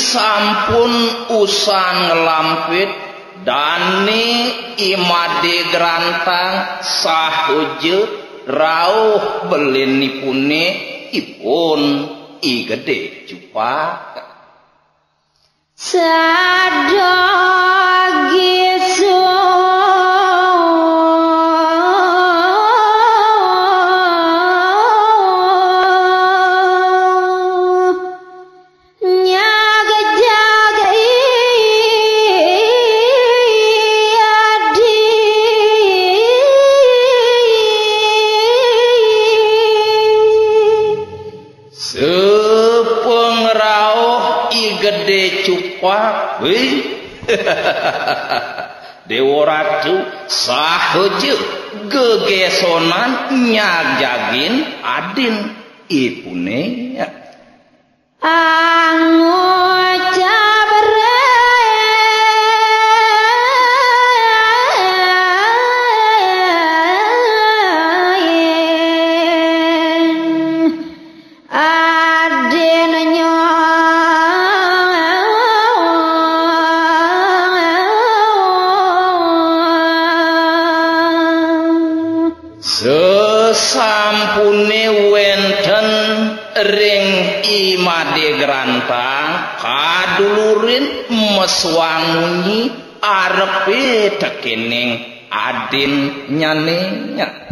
sampun usan ngelampit Dani imade grantang sahuju rauh belinipune ipun I gede cupak sadogisu cupak Dewa Ratu sahuju gegesonan nyagagin adin ipune sampune wenten ring imade grantang kadulurin meswangunyi arepe tekening adin nyanenya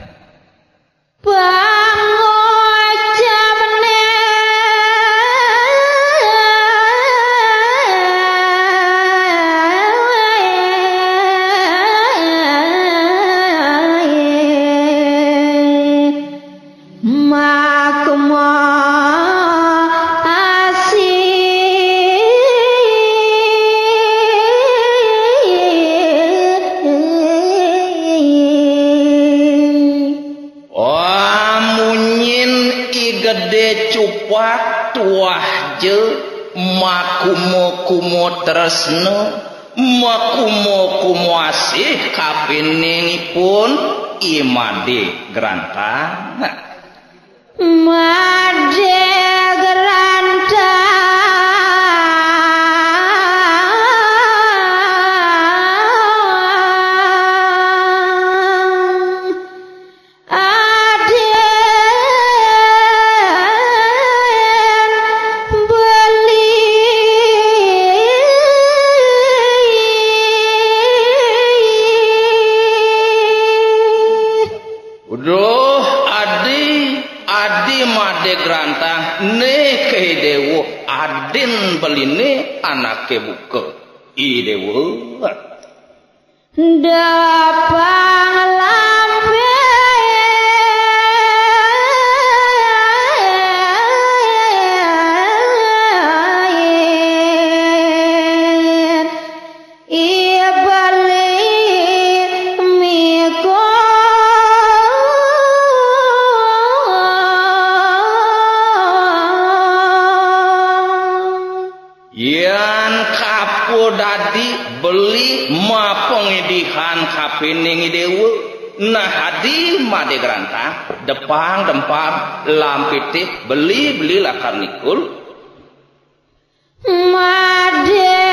tuah je makumo-kumo tresno makumo-kumo asih kapiningipun imade grantang made grantang grantang ne ke dewo adin beline anake buka I dewo dapang lampe iya balik miko dadi beli ma pengidihan kapining dewa nah hadi made grantang depang dempang lampitik beli lakar nikul made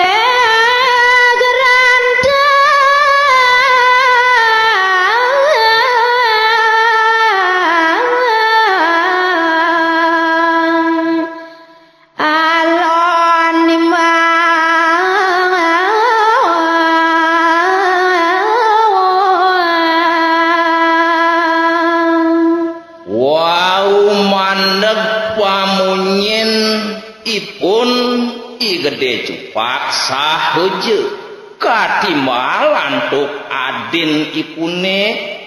gede cupak sahuju katimalan tuk adin ipune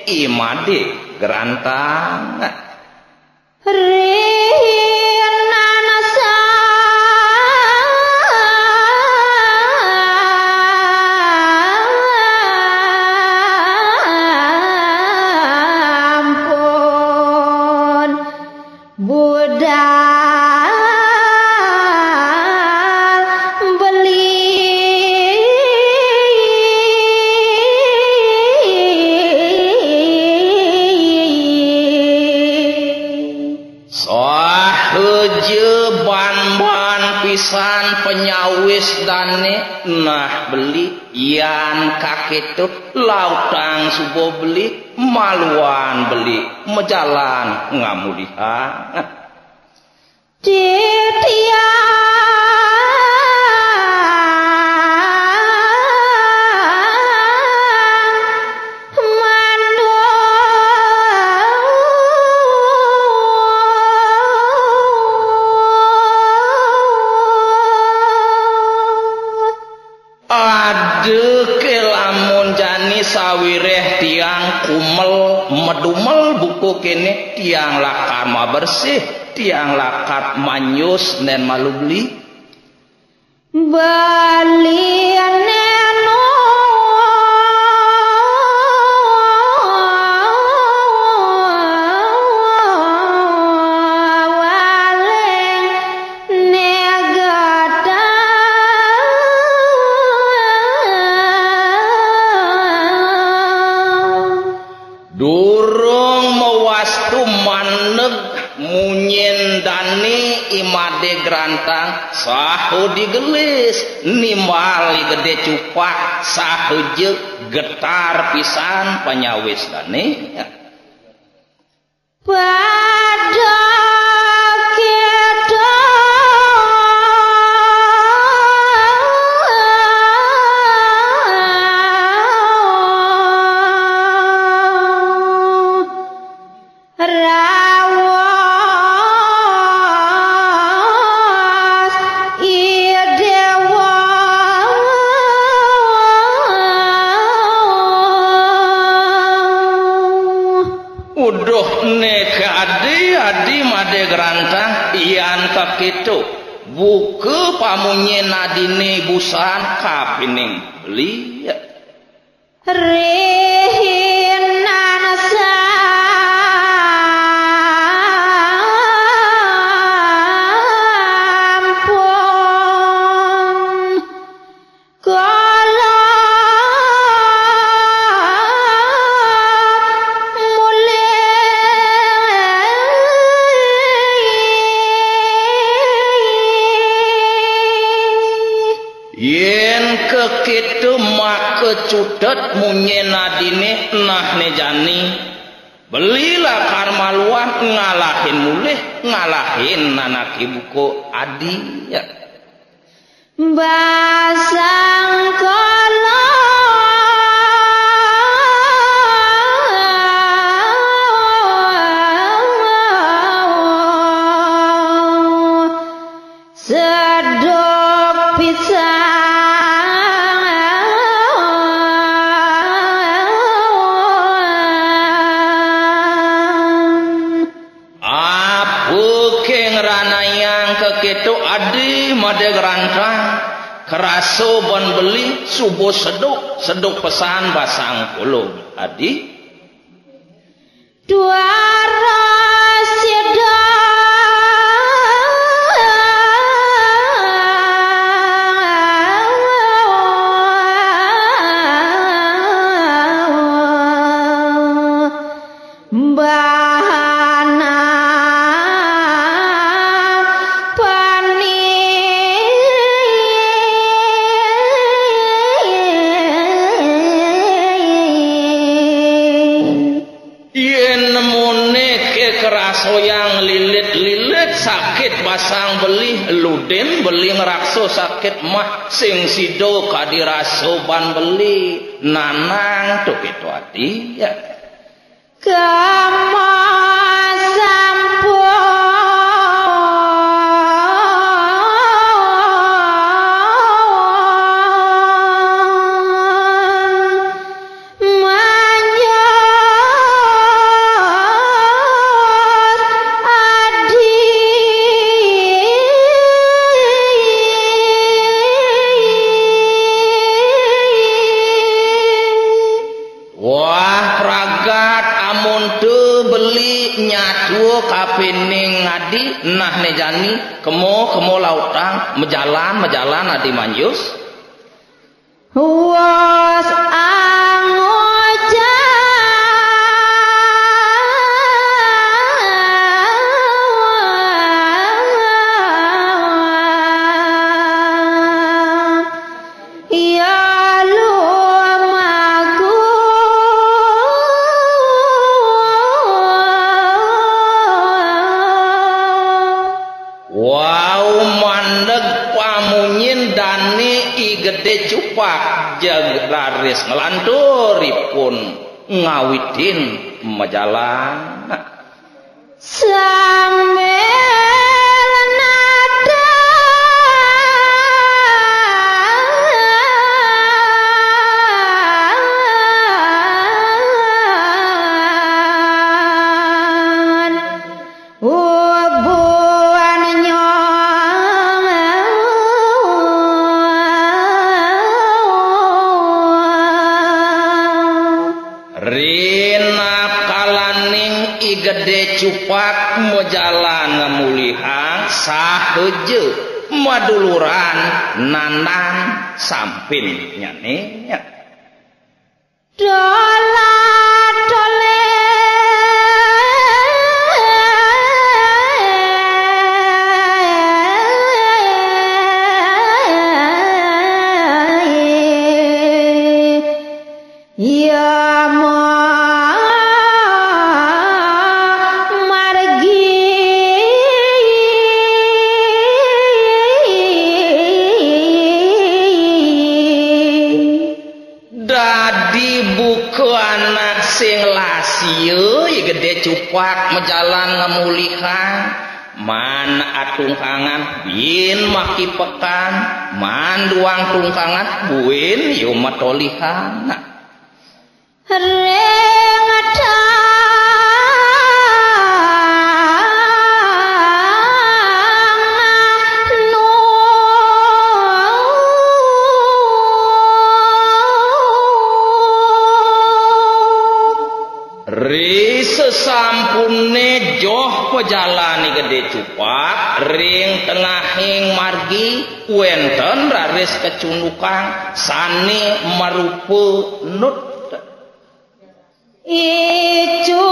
imade grantang pisan penyawis dane nah beli yan kaketu lautang subuh beli maluan beli mejalan ngamuliha sawireh tiang kumel medumel buku kene tiang lakar ma bersih tiang lakar manyus nen malu beli bali neno waleng negata durung mewastu maneg munyen dani imade grantang sahu digelis nimbali gede cupak sahu je getar pisan panyawis dani pada gerantang ian kakitu buku pamunye nadine busan kapining beli rihinan sampun kekitu mak kecudet munye nadine nah nejani belilah karmaluan ngalahin mulih ngalahin anak ibuku adi ya basang kala sedok pisang kekitu adi made gerantang keraso ban beli subuh seduk pesan basang puluh adi dua rasida yang lilit-lilit sakit basang beli luden beli ngerakso sakit mah sing sido kadiraso ban beli nanang tuh gitu hati ya kama kapining ngadi nah nejani kemo lautang mejalan adi manjus was angoja gede cupak jeung raris ngelanturipun ngawidin majalan sambil nada gede cupak mojalan ngemulihang saheje maduluran nanang sampin nyane nya dola dole ya sing lasieun gede cupak majalan ngamulihan man atungkangan bin maki pekan man duang tungkangan buin yu matolihan sampune joh pejalani gede cupak ring tengahing margi wenten raris kecundukan sani marupu nut icu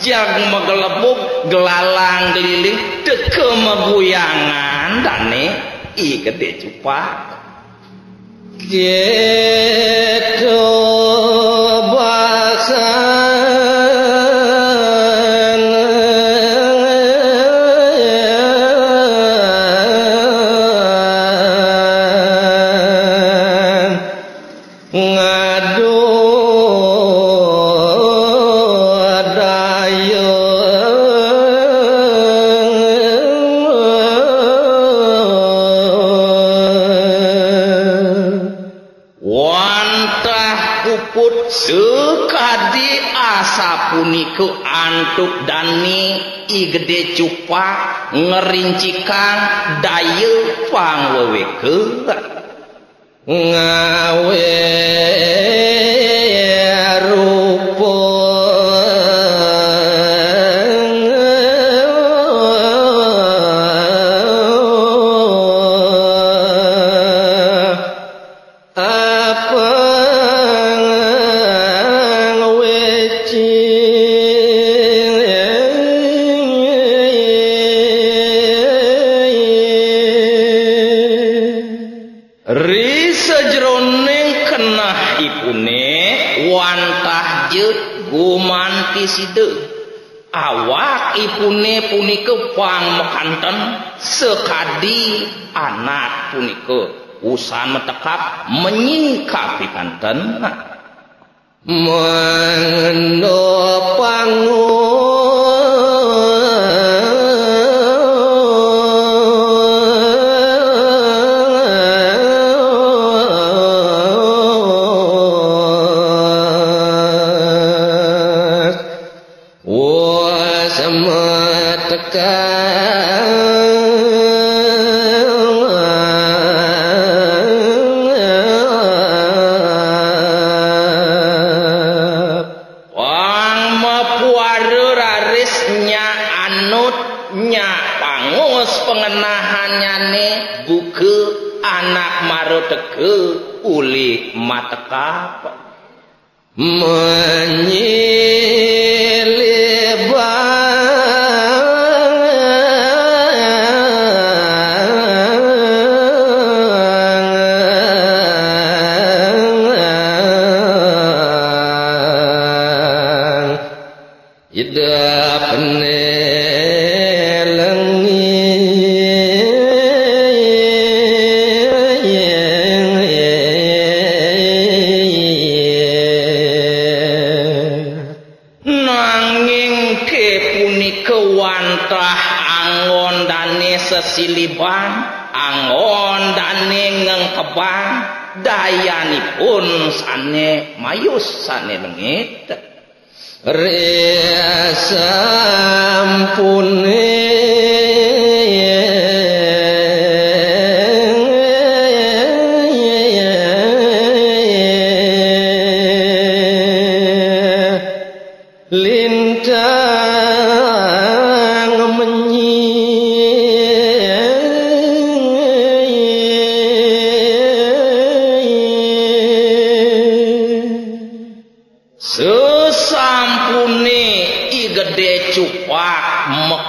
jang magelebuk gelalang geliling teke maguyangan dane i gede cupak gitu punike antuk dani i gede cupak ngerincikan daye pangweweke ngawe rupa awak ipune punike pangmekanten sekadi anak punike usan metekap menyikapi kanten menopang Siliban angon dane ngengkebang dayanipun sane mayus sane lengit resampune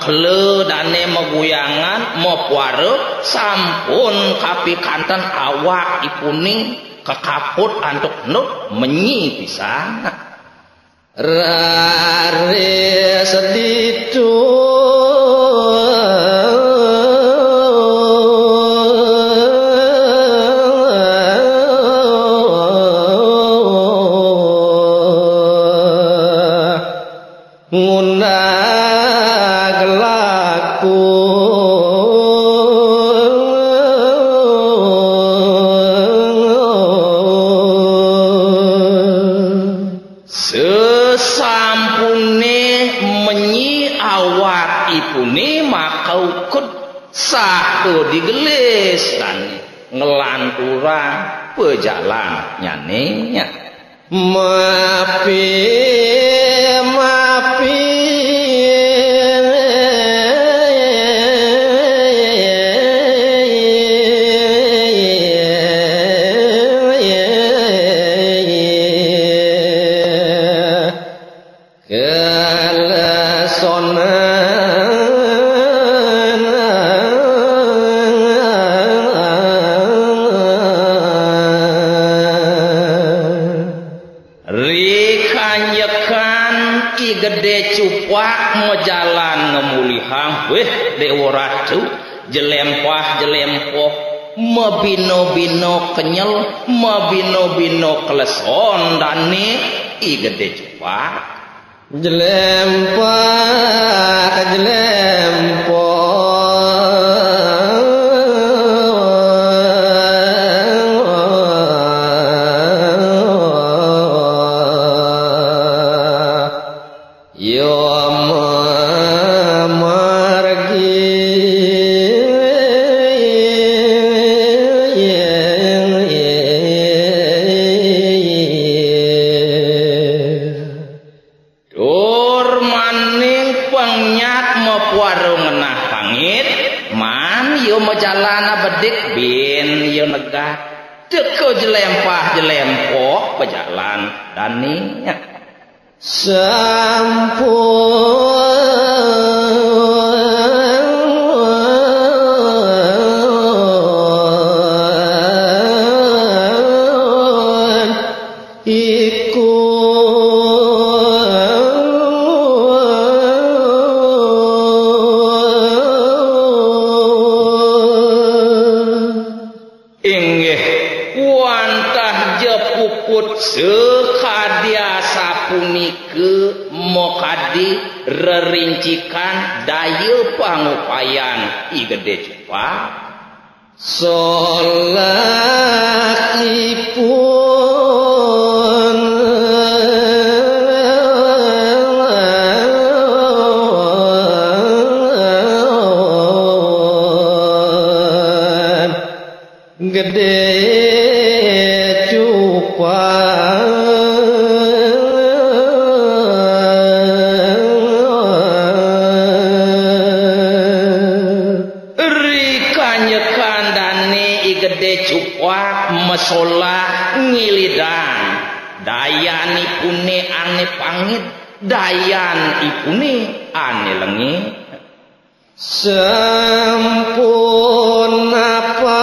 mekle dane meguyangan mepuare sampun kapikanten awak ipuni kekaput antuk nuk menyi pisan rare seditu digelis dan ngelanturang pejalan nyane mapi jelempah mabino-bino kenyel mabino-bino kleson dane i gede cepak jelempah jelempah pejalan daninya sampun iku sekadia sapunike mokadi rerincikan daya pangupayan i gede cepak solakipun gede mesolah ngilidan dayan ipune ane pangit dayan ipune ane lengi sampun apa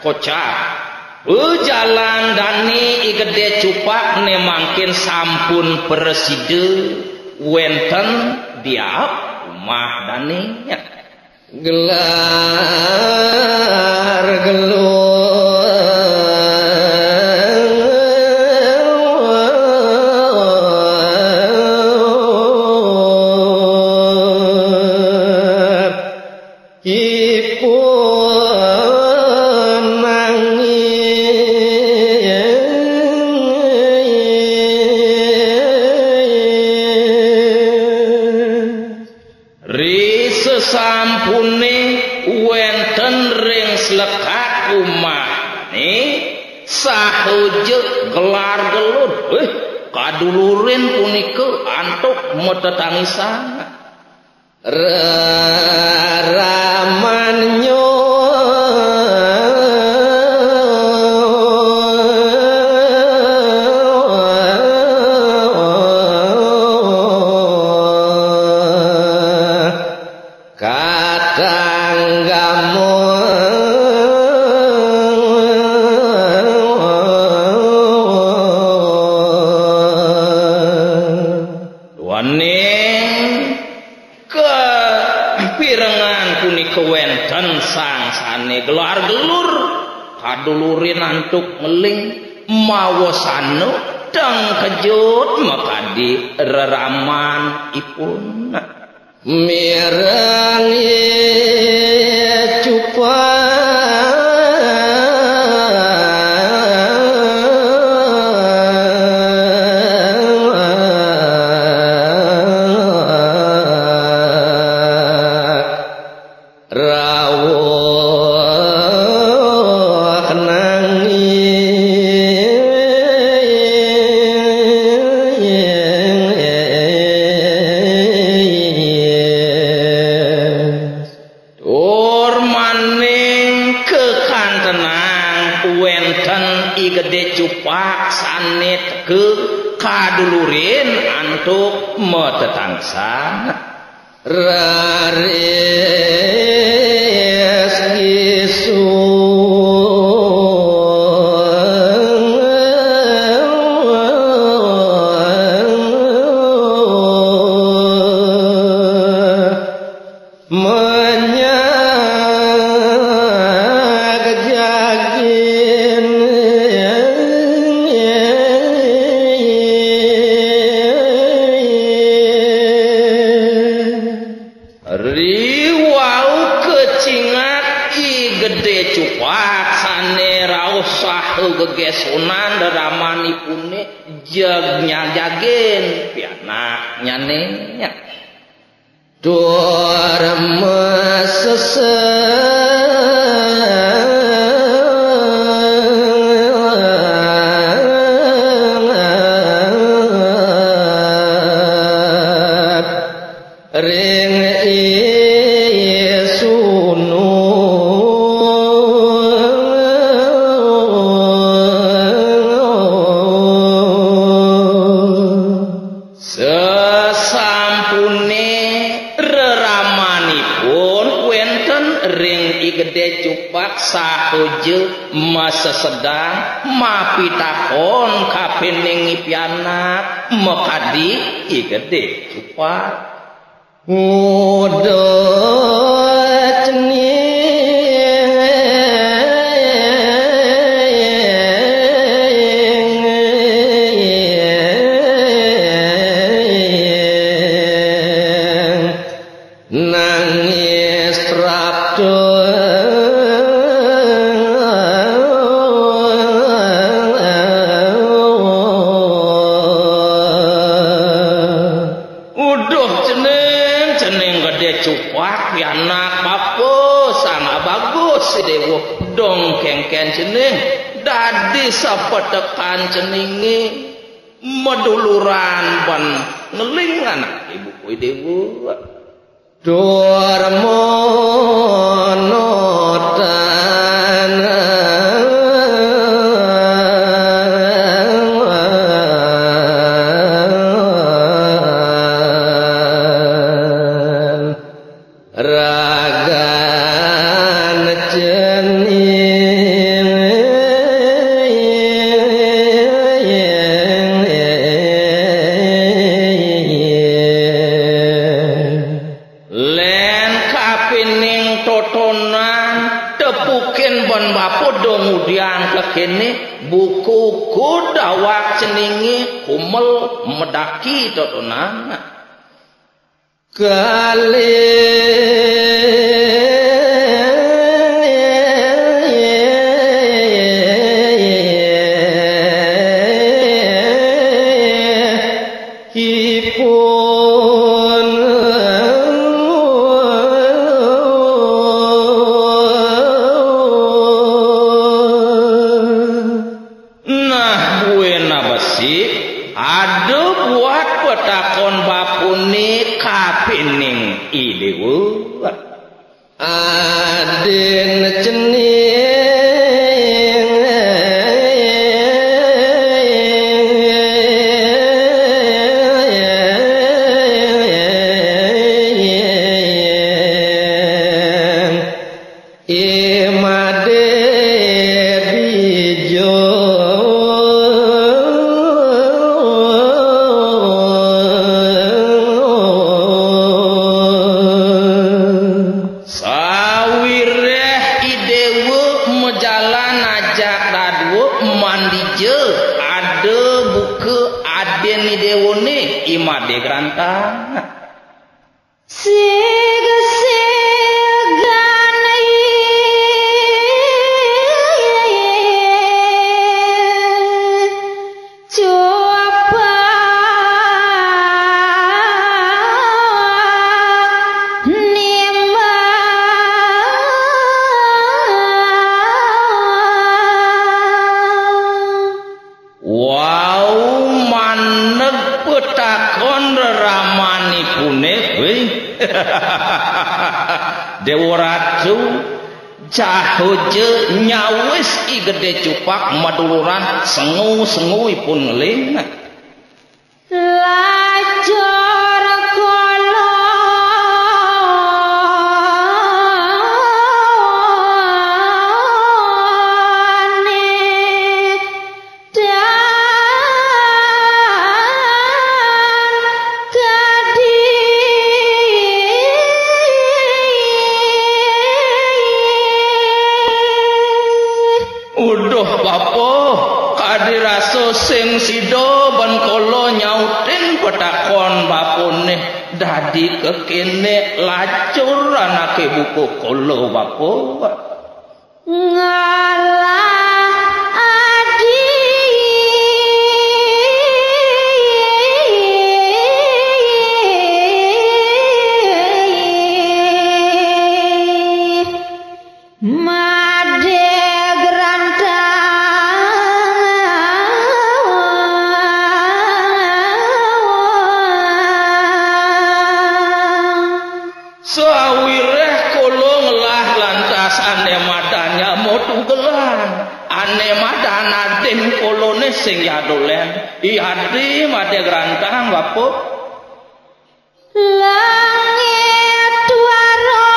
kocak jalan dani igede cupak ne mangkin sampun preside wenten diap rumah dani gelar gelur gelar gelur kadulurin punika antuk metetangisan ramanyo gelar gelur kadulurin antuk meling mawasano dang kejut makadi reraman ipun mirang cupa kadulurin antuk metetangsan raris isu gegesunan deramanipune jegnya jagen pianak nyane dur mesese ring sahuju masa sedang mapitakon kapening pianak mekadi igede cupat ngudot ni nangis rapto cening dadi sapetekan ceninge meduluran ban ngelingan ibu kowe dewa Durmonotan ragan cening len kapining totonan tepukin ban bapo kemudian kekene buku kudawak ceningi kumel medaki totonan kali ipun nah buena besi ada buat petakon bapuni kapining idewu adin cening imade bijo sawireh idewu mejalan ajak dadwu mandije ada buku aden idewu ni imade grantang wow maneg petakon ramani pune Dewa Ratu jahoje nyawis i gede cupak maduluran sengu-sengui pun ngeling lajor sing sido ban kolo nyautin petakon bapone dadi kekene lacur anake buku kolo bapo ngalah adi made sawireh kolong lah lantas ane madanya motu gelan ane madana den kolone sing yadolen iadi made grantang bapo langit waro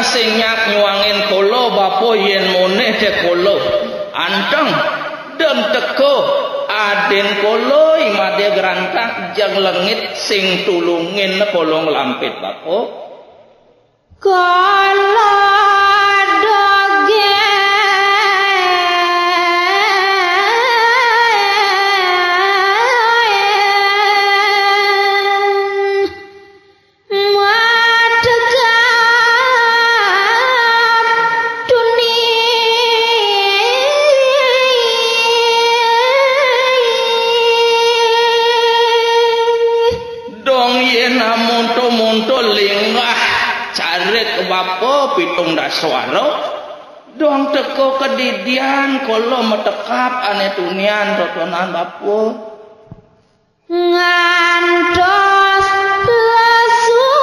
sinyak nyuangin kolo bapo yen moneh de kolo anteng dem teko aden kolo imade gerantang jang lengit sing tulungin kolong lampit bapo kolo doge pitung daswara dong teko kedidian kolo metekap ane tunian rotonan bapu ngantos lesu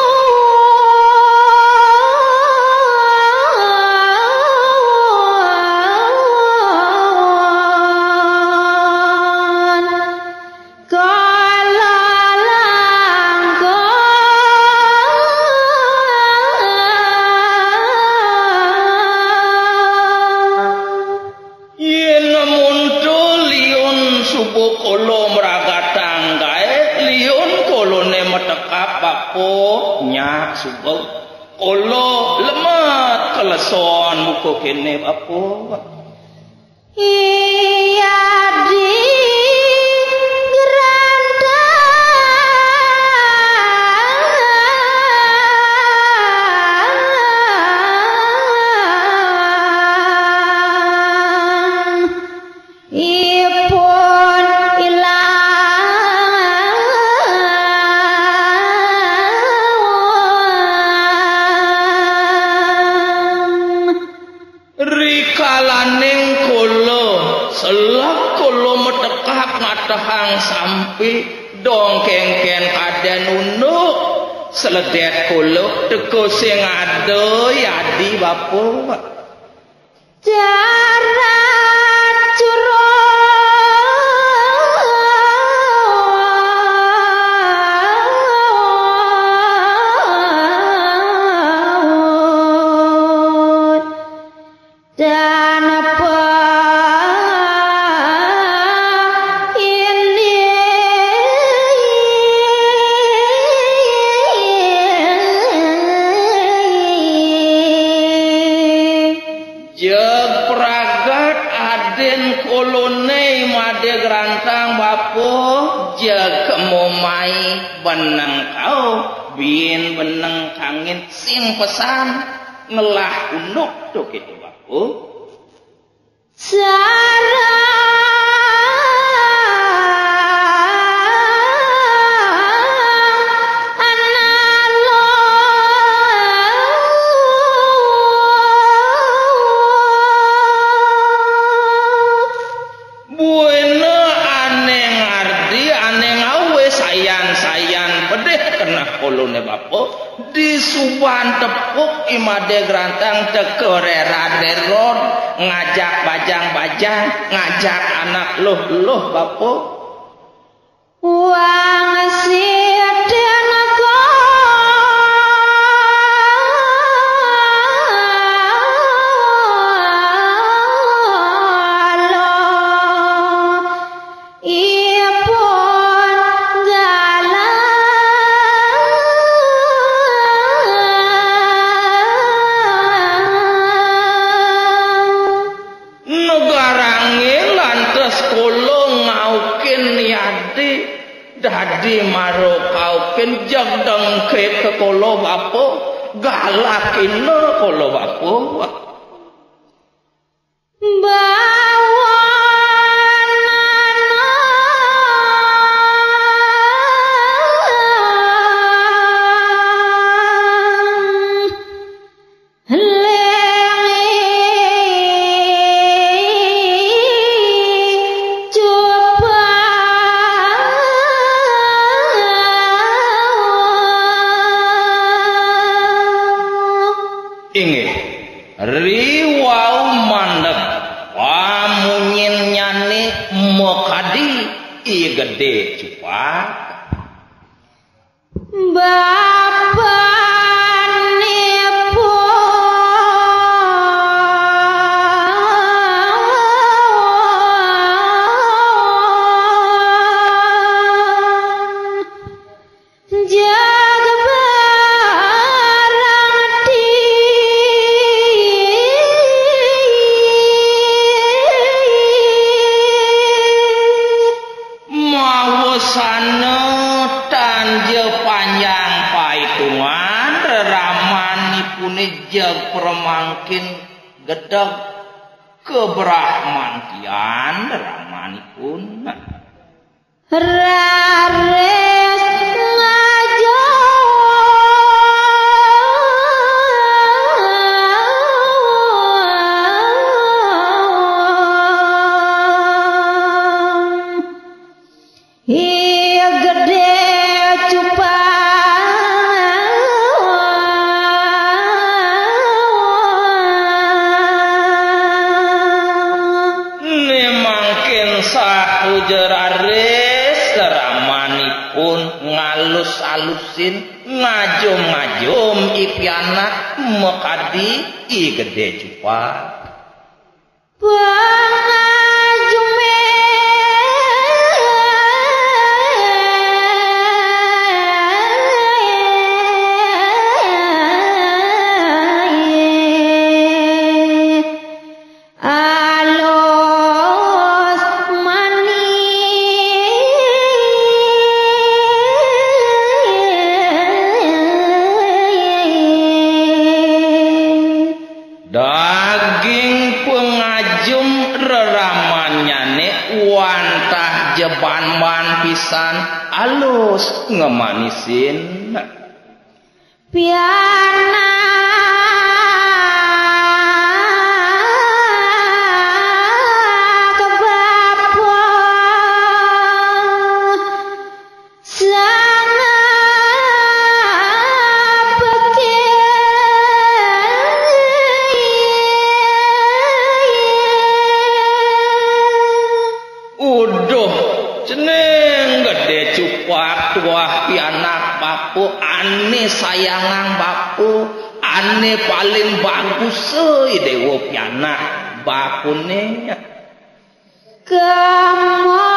nya subau kolo lemat keleson muka kene apa iya di tahang sampai dong kengken ada nunduk seledet kuluk teko sing ada yadi bapu jarak curang dan apa gerantang bapu jag kemomai benang kau bin benang kangin sing pesan ngelah unduk tuh gitu bapu kolone bapo di suban tepuk imade gerantang tekerera deror ngajak bajang-bajang ngajak anak luh bapo uang siaden dadi maro kau kenjang dang ke kolo bapo galakin no kolo bapo riwau mandek wamunyin nyani mokadi i gede cepat bapak nipu jag permangkin gedeg kebrahmantian ramanipun rares ngajo mangkin sahujeraris ramanipun ngalus-alusin ngajum-ngajum ipianak mekadi i gede jupa pengajume jeban-ban pisan alus ngemanisin piana kebapa sana tuah pianak bapu ane sayangang bapu ane paling bagus seuy dewa pianak bapune kemojane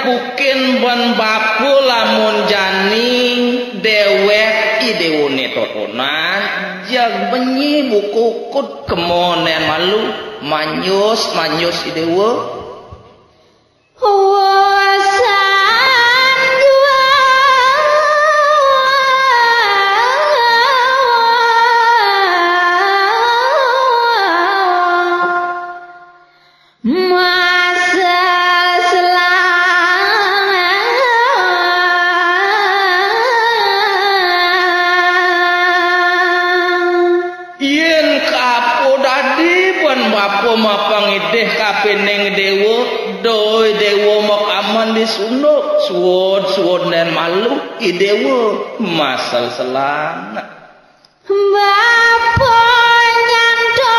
pukin ban bapu lamun janing dewek idewone totonan jag benyi buku kut kemonen malu manyus idewo mapangideh kapeneng dewo doi dewo mok aman disunuk suwon dan malu idewo masal selang bapa nyanto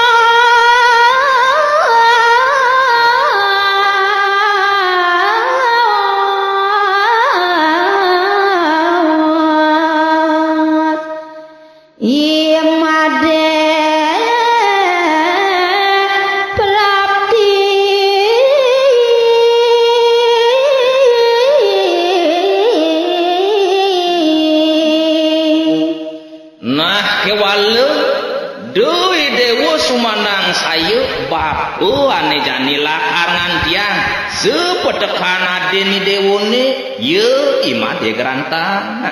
bapu ane jani lakaran tiang sepetekan adeni dewone ye imade gerantang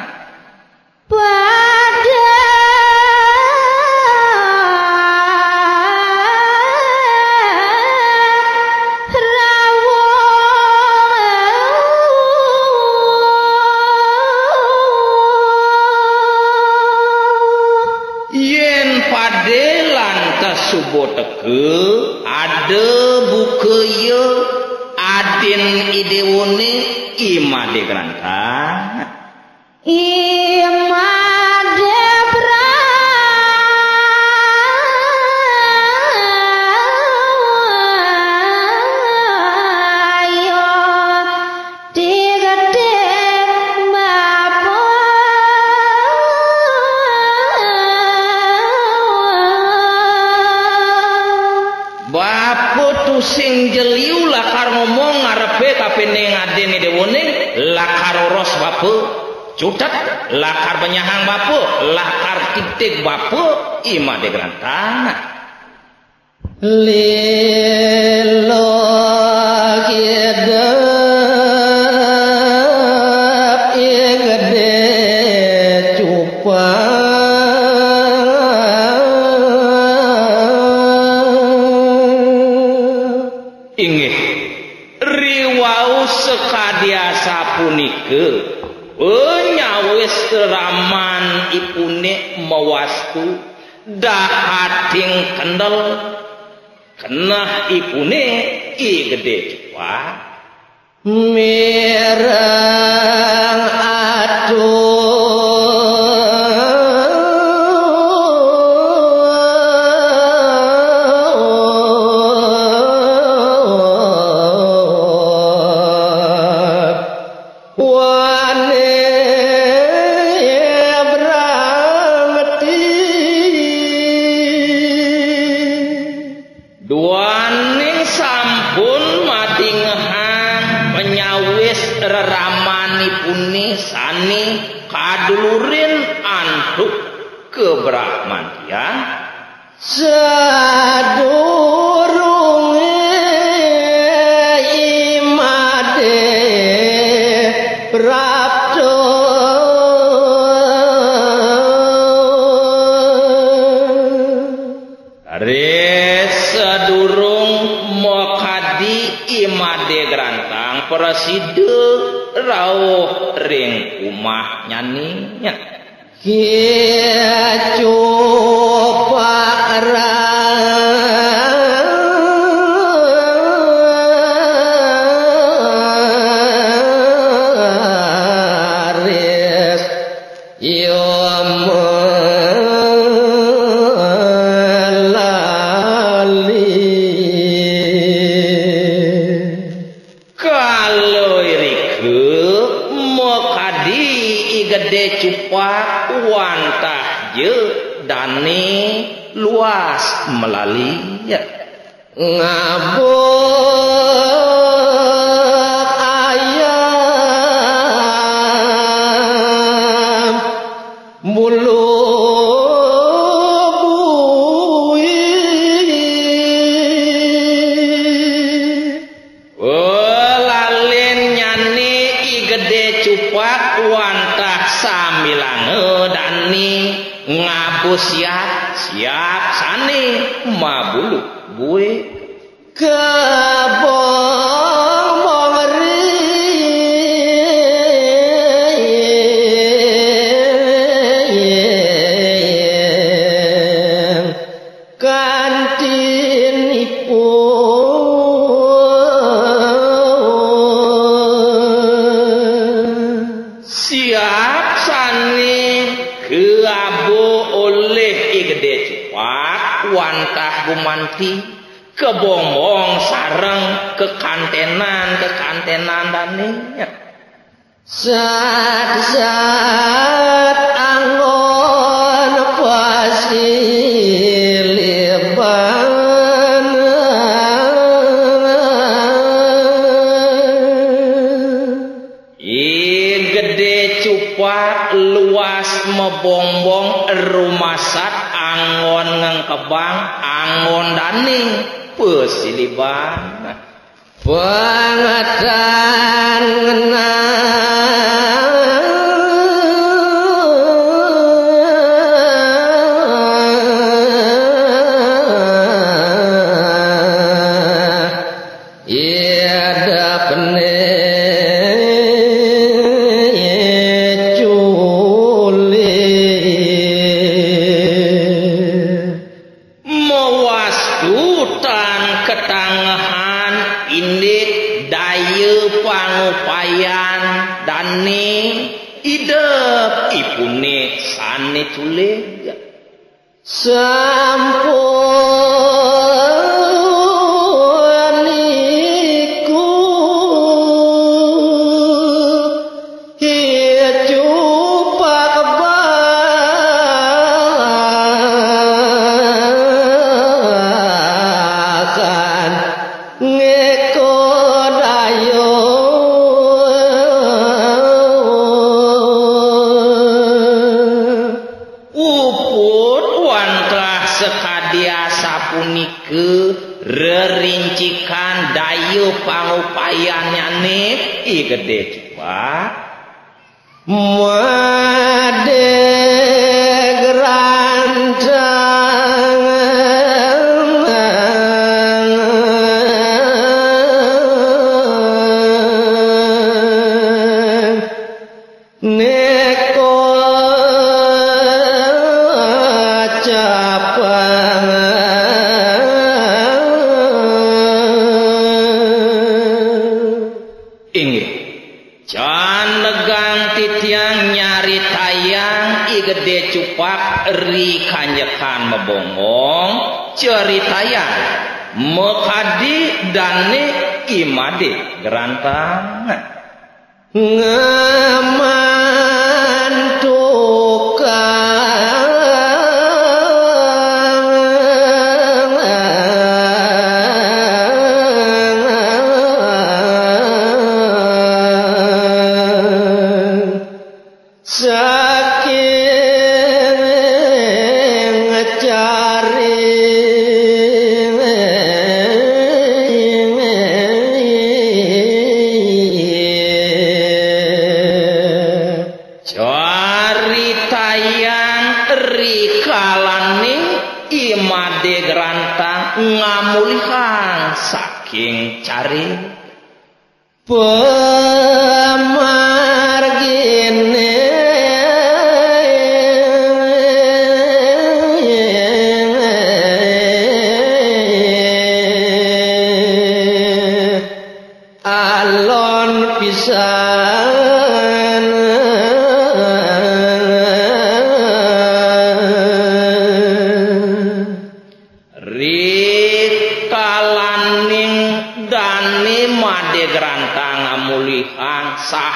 pada rawo yen padelan tesubo teke ada buka ye adin idewone imade gerantang imade brayo digede bapa bapu tu sing jeliu lakar ngomong ngarepe kapeneng adene dewone lakar oros bapu cutat lakar penyahang bapu lakar titik bapu imade gerantang lilo kedap gede cupa inggih riwau sekadiasa punike nyawe nyawis raman ipune mawastu dahating kendel kenah ipune I gede cepat mireng kebrahmanian sadurunge imade prapto dari sadurung mokadi imade grantang preside rawuh ring umah nyaninya kia coba raris yo melali kalau iriku mokadi gede cupak wantah je dani luas melalui ya. Ngabuk ayam bulu bui lalin nyani I gede cupak wantah samilange dani ngabu siap sani mabulu gue kebong mongri kantin ipu siap sani keabu oleh igede cepat wantah gumanti kebomong sareng kekantenan daninya Sat angon pasiliban I gede cupak luas mebongbong rumasat angon ngengkebang angon daning pesiliban pengatan pangupayan dani idep ipune sane tule sampun iku hijupak bakan ngeko dayo sekadia sapunike rerincikan dayu pangupayannya nih I gede cepat made gerancang neko nyaritayang igede cupak ri kanjekan mebongong ceritayang mekadi dane imade gerantang ngamulihan saking cari pemargine alon pisan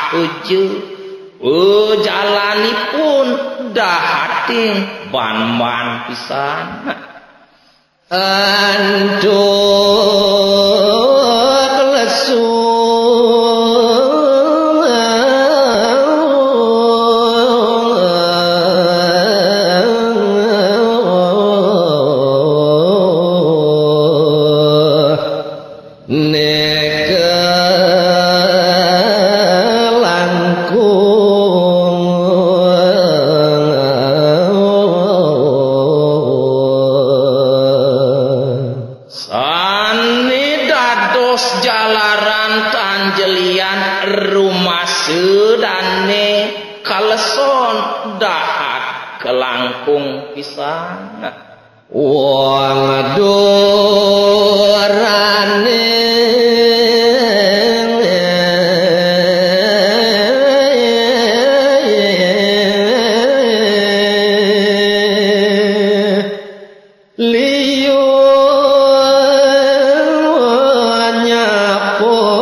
sahuju jalanipun dahating ban-ban pisan anduk lesu kelangkung pisan wong durane liyo nyapo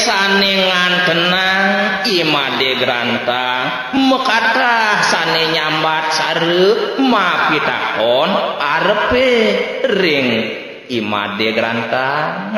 saningan tenang imade grantang mekatah sane nyambat sareup mapitakon arepe ring imade grantang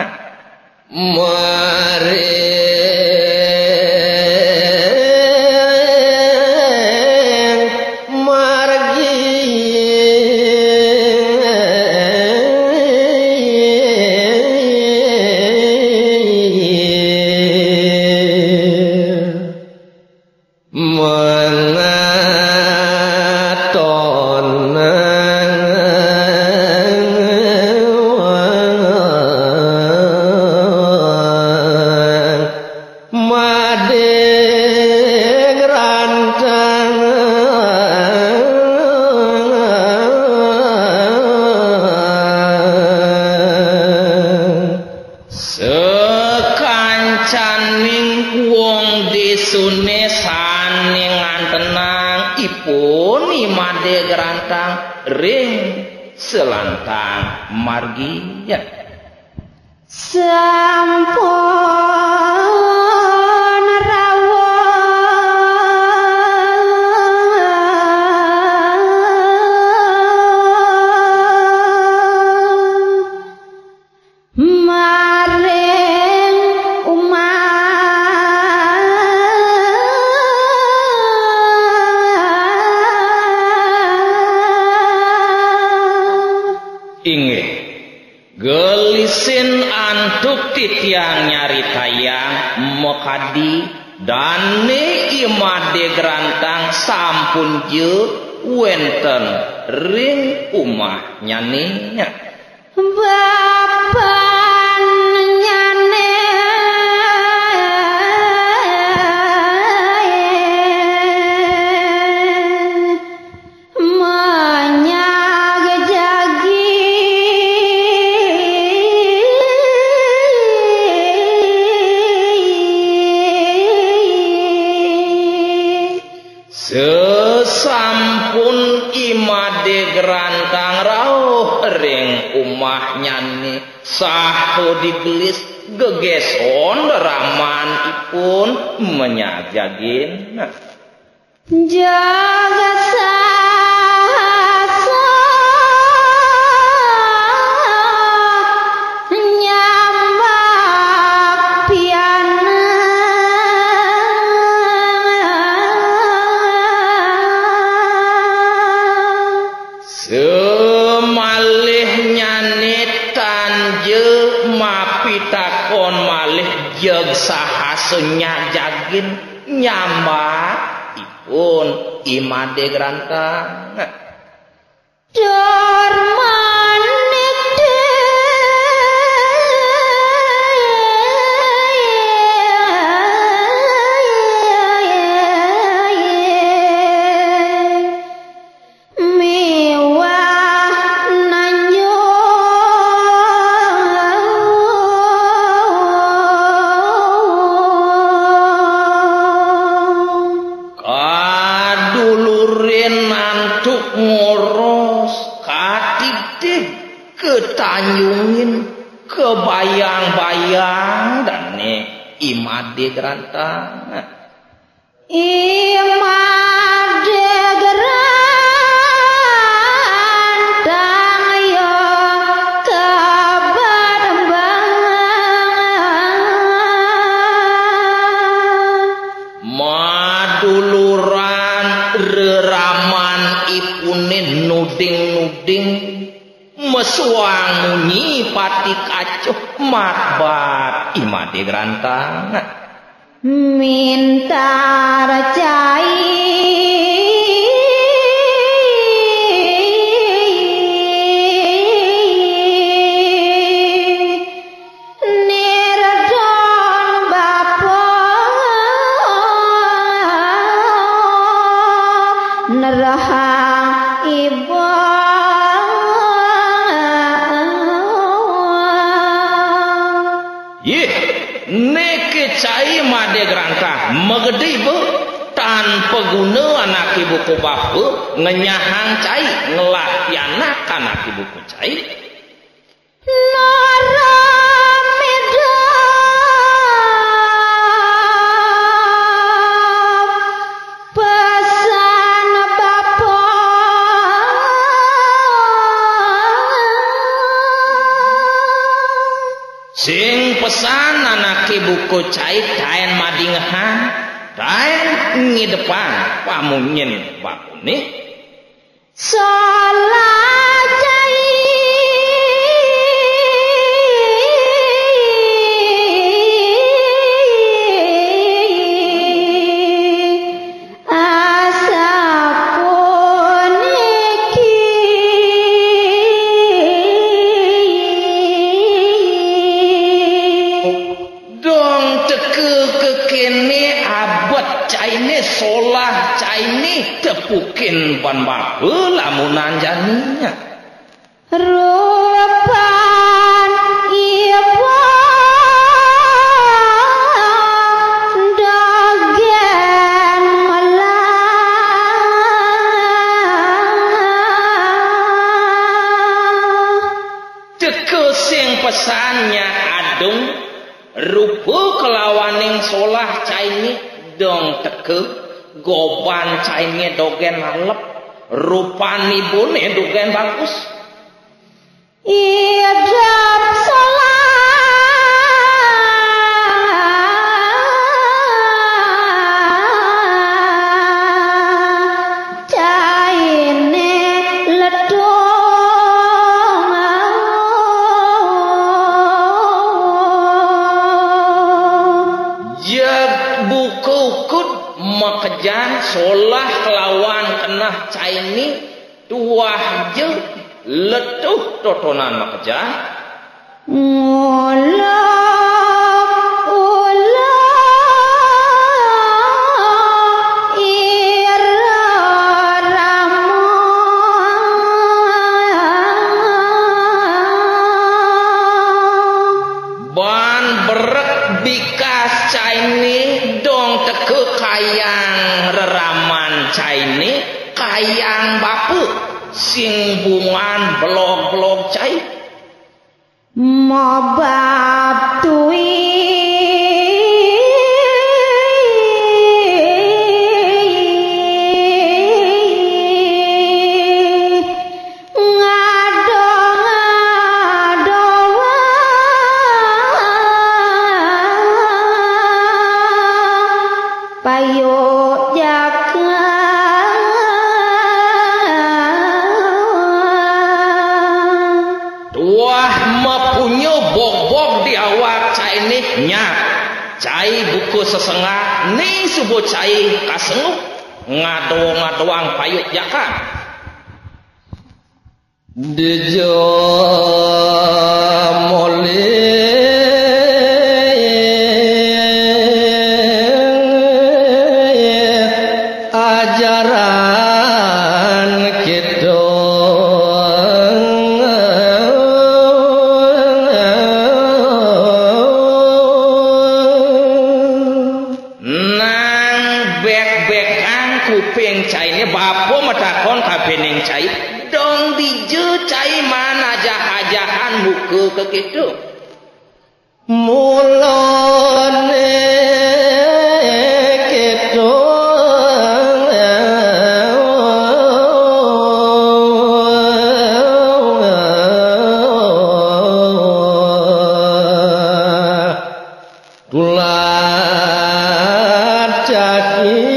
ring selantang margi ya sampun rawuh maring inggih gelisin antuk titiang nyaritayang mekadi dane imade grantang sampun je wenten ring umah nyaninya bapan nyane menyag jagi ring umahnya ni saho digelis gegeson raman ipun menyajagin jaga sasa nyambak piana semalihnya nitan je mapitakon malih jeg sahasenya jagin nyambak ipun imade grantang dor manik mewah nanyo ngoros katip-tip ketanyungin kebayang-bayang dan nih imade gerantang imade gerantang yo kabadembangan maduluran reraman ipunin nuding-nuding mesuang munyi pati kacuh matbat imade gerantang minta racai nirdon bapa nerahang ibu neke cai made gerantang megede be tanpa guna anak ibu ku bapa ngenyahang cai ngelatih anak ibu ku cai sing pesan anak ibuku cai tain madingahan tain ngidepan pamunyin bakuni salah cai solah caini tepukin ban bape lamunan janinya rupan ibu dagen melah teke sing pesannya adung rupa kelawaning solah caini dong teke goban cainnya dogen halep rupani bone dogen bagus idap salah caine ledong jag buku kud makejan solah kelawan kenah caini tuah je letuh totonan makejan ban berek bikas caini dong teke kayang reraman caini kayang bapu sing bungan blog-blog cai mabab tui cai buku sesengah ni subuh cai kasenguk ngado-ngadoang payuk jaka dejo mole ajaran kita pening cai dong dije cai mana jahat-jahan muka ke kita mulane kita tulah caki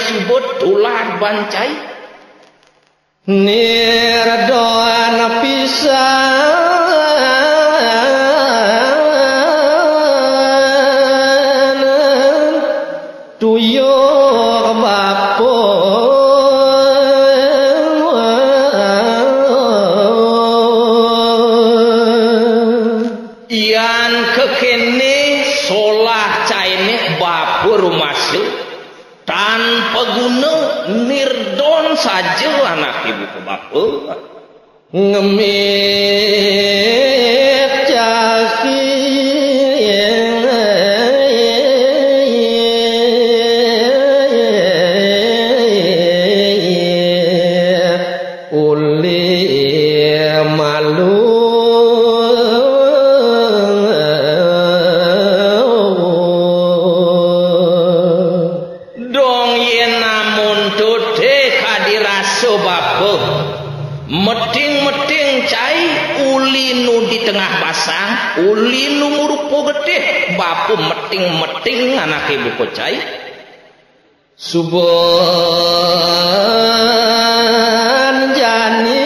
subut tular bancai nirdoan pisan tuyo bapo ian kekene solah caine bapo rumasuk tanpa guna nirdon saja anak ibu ke bapa ngemit caki uli malu meting-meting cai uli nu di tengah pasang uli nu murupo gede bapu meting-meting anak ibu ko cai suban jani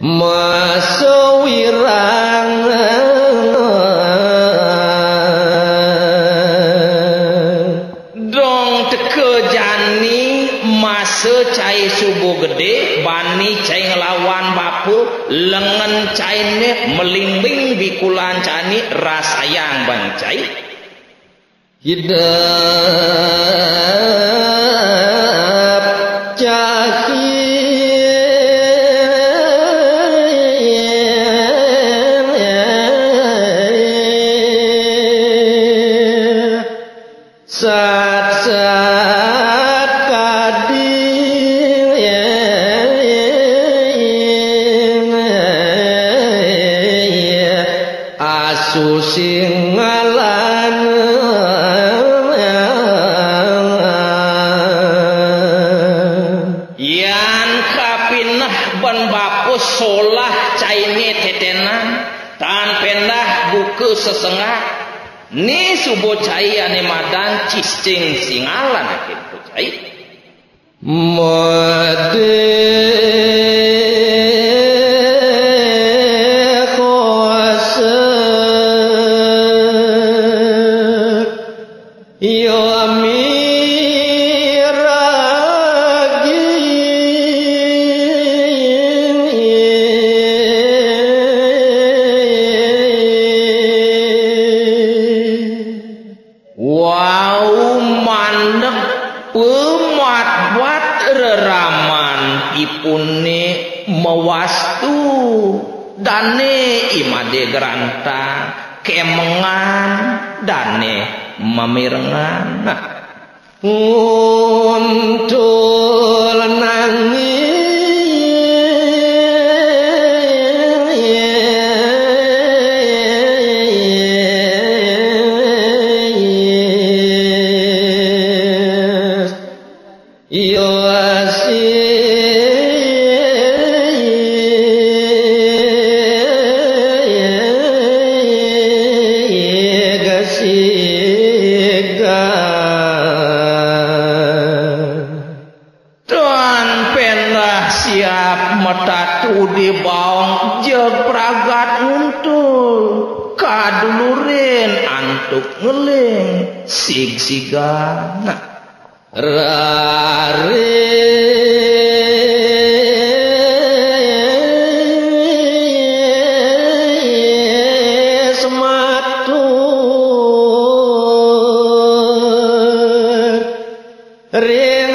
masawirang cai subuh gede bani cai ngelawan bapu lengan cai ne melimbing bikulan cani rasayang bang cai hidup caki sat-sat susingalan yan kapinah ban bapus solah caine tetenan tan pendah buku sesengah ni subuh cai ane madang cisting singalan gitu cai made wau mandeg pemat wat reraman ipune mewastu dane imade granta kemengan dane mamirengan untul nangis yo metatu di baong jeg pragat nguntul kadulurin antuk ngeling sig-sigan rare sematur ring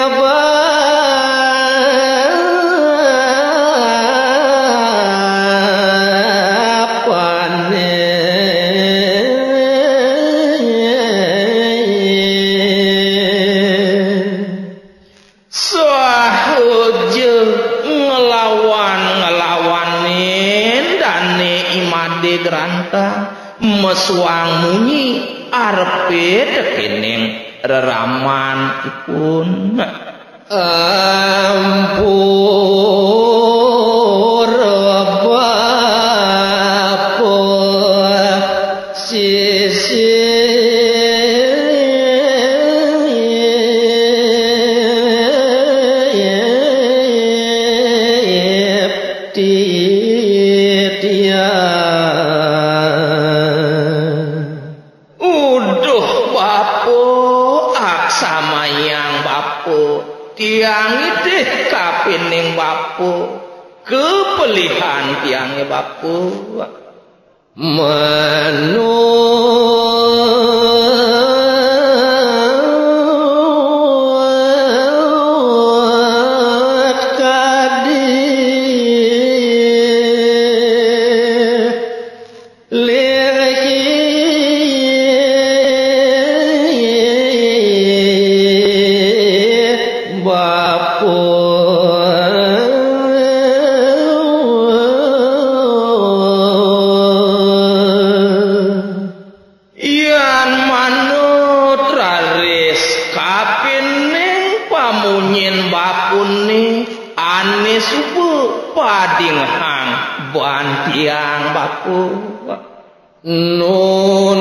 mesuang munyi arepe dekening reraman ipun ampur bapa sisi tiang itih kapining bapu kepelihan tiangnya bapu manut kadi bantiang baku nunun